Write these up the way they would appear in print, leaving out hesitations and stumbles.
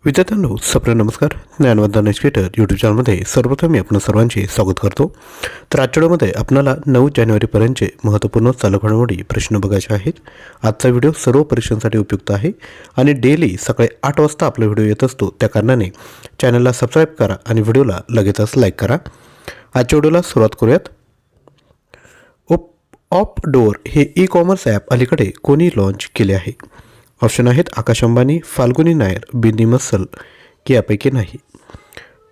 विद्यार्थ्यांनो, सप्र नमस्कार. ज्ञानवंदन educator YouTube चॅनलमध्ये सर्वप्रथम मी आपण सर्वांचे स्वागत करतो. तर आजच्या व्हिडिओमध्ये आपल्याला 9 जानेवारीपर्यंतचे महत्त्वपूर्ण चालू घडामोडी प्रश्न बघायचे आहेत. आजचा व्हिडिओ सर्व परीक्षांसाठी उपयुक्त आहे आणि डेली सकाळी 8 वाजता आपला व्हिडिओ येत असतो. त्या कारणाने चॅनलला सबस्क्राईब करा आणि व्हिडिओला लगेचच लाईक करा. आजच्या व्हिडिओला सुरुवात करूयात. ऑपडोअर हे ई कॉमर्स ॲप अलीकडे कोणी लॉन्च केले आहे? ऑप्शन आहेत आकाश अंबानी, फाल्गुनी नायर, बिन्नी बन्सल यापैकी नाही.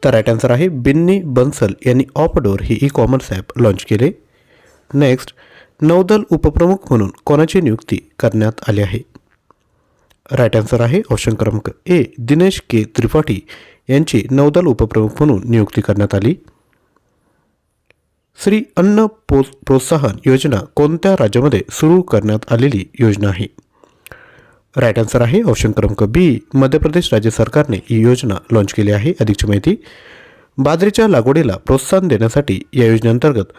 तर राईट आन्सर आहे बिन्नी बन्सल यांनी ऑपडोअर हे ई कॉमर्स ॲप लॉन्च केले. नेक्स्ट, नौदल उपप्रमुख म्हणून कोणाची नियुक्ती करण्यात आली आहे? राईट आन्सर आहे ऑप्शन क्रमांक ए, दिनेश के त्रिपाठी यांची नौदल उपप्रमुख म्हणून नियुक्ती करण्यात आली. श्री अन्न प्रोत्साहन योजना कोणत्या राज्यामध्ये सुरू करण्यात आलेली योजना आहे? राईट आन्सर आहे ऑप्शन क्रमांक बी, मध्य प्रदेश राज्य सरकारने ही योजना लॉन्च केली आहे. अधिकची माहिती, बाजरीच्या लागवडीला प्रोत्साहन देण्यासाठी या योजनेअंतर्गत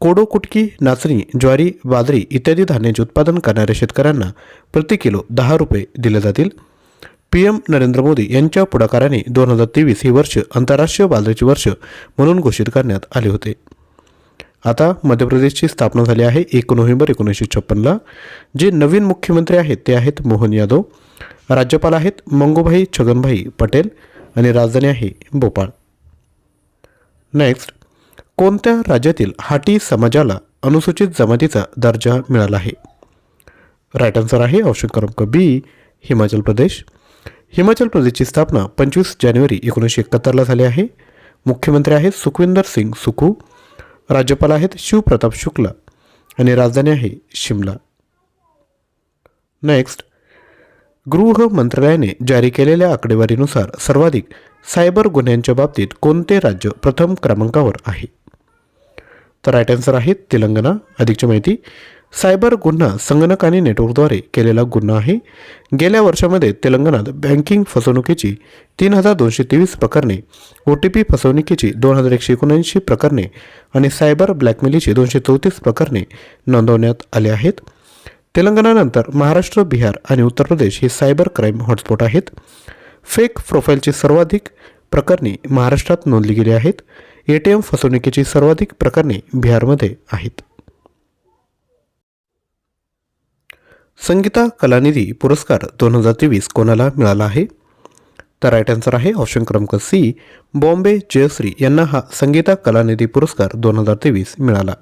कोडो, कुटकी, नाचणी, ज्वारी, बाजरी इत्यादी धान्याचे उत्पादन करणाऱ्या शेतकऱ्यांना प्रति किलो 10 रुपये दिले जातील. PM नरेंद्र मोदी यांच्या पुढाकाराने 2023 हे वर्ष आंतरराष्ट्रीय बाजरीचे वर्ष म्हणून घोषित करण्यात आले होते. आता मध्य प्रदेशची स्थापना झाली आहे 1 नोव्हेंबर 1956ला. जे नवीन मुख्यमंत्री आहेत ते आहेत मोहन यादव. राज्यपाल आहेत मंगूभाई छगनभाई पटेल आणि राजधानी आहे भोपाळ. नेक्स्ट, कोणत्या राज्यातील हाटी समाजाला अनुसूचित जमातीचा दर्जा मिळाला आहे? राईट आन्सर आहे ऑप्शन क्रमांक बी, हिमाचल प्रदेश. हिमाचल प्रदेशची स्थापना 25 जानेवारी 1971ला झाली आहे. मुख्यमंत्री आहेत सुखविंदर सिंग सुखू. राज्यपाल आहेत शिवप्रताप शुक्ला आणि राजधानी आहे शिमला. नेक्स्ट, गृह मंत्रालयाने जारी केलेल्या आकडेवारीनुसार सर्वाधिक सायबर गुन्ह्यांच्या बाबतीत कोणते राज्य प्रथम क्रमांकावर आहे? तर राईट आन्सर आहे तेलंगणा. अधिकची माहिती, सायबर गुन्हा संगणक आणि नेटवर्कद्वारे केलेला गुन्हा आहे. गेल्या वर्षामध्ये तेलंगणात बँकिंग फसवणुकीची 3223 प्रकरणे, OTP फसवणुकीची 2179 प्रकरणे आणि सायबर ब्लॅकमेलिंगची 234 प्रकरणे नोंदवण्यात आले आहेत. तेलंगणानंतर महाराष्ट्र, बिहार आणि उत्तर प्रदेश हे सायबर क्राईम हॉटस्पॉट आहेत. फेक प्रोफाईलची सर्वाधिक प्रकरणे महाराष्ट्रात नोंदली गेली आहेत. ATM फसवणुकीची सर्वाधिक प्रकरणे बिहारमध्ये आहेत. संगीता कलानिधी पुरस्कार 2023 कोणाला मिळाला आहे? तर राईट आन्सर आहे ऑप्शन क्रमांक सी, बॉम्बे जयश्री यांना हा संगीता कलानिधी पुरस्कार 2023 मिळाला.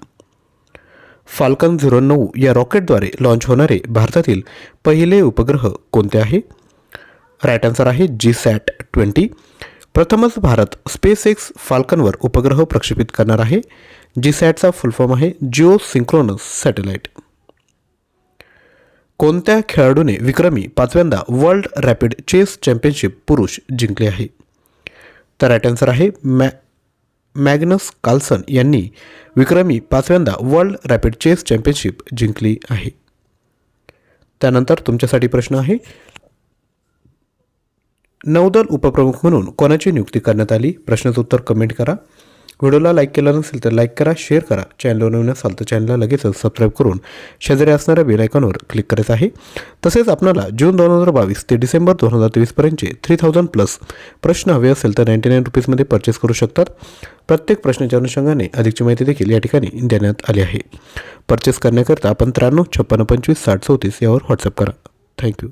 फाल्कन 09 या रॉकेटद्वारे लॉन्च होणारे भारतातील पहिले उपग्रह कोणते आहे? राईट आन्सर आहे GSAT-20. प्रथमच भारत SpaceX फाल्कनवर उपग्रह प्रक्षेपित करणार आहे. GSATचा फुल फॉर्म आहे जिओ सिंक्रोनस सॅटेलाइट. कोणत्या खेळाडूने विक्रमी 5व्यांदा वर्ल्ड रॅपिड चेस चॅम्पियनशिप पुरुष जिंकले आहे? तर राईट आन्सर आहे मॅग्नस कार्लसन यांनी विक्रमी 5व्यांदा वर्ल्ड रॅपिड चेस चॅम्पियनशिप जिंकली आहे. त्यानंतर तुमच्यासाठी प्रश्न आहे, नौदल उपप्रमुख म्हणून कोणाची नियुक्ती करण्यात आली? प्रश्नाचं उत्तर कमेंट करा. व्हिडिओला लाईक केला नसेल तर लाईक करा, शेअर करा. चॅनल नवीन असाल तर चॅनलला लगेचच सबस्क्राईब करून शेजारी असणाऱ्या बेल आयकॉनवर क्लिक करायचं आहे. तसेच आपल्याला जून 2022 ते डिसेंबर 2023पर्यंतचे 3000+ प्रश्न हवे असेल तर 99 रुपीजमध्ये परचेस करू शकतात. प्रत्येक प्रश्नाच्या अनुषंगाने अधिकची माहिती देखील या ठिकाणी देण्यात आली आहे. परचेस करण्याकरता आपण 93 56 25 60 34 यावर व्हॉट्सअप करा. थँक्यू.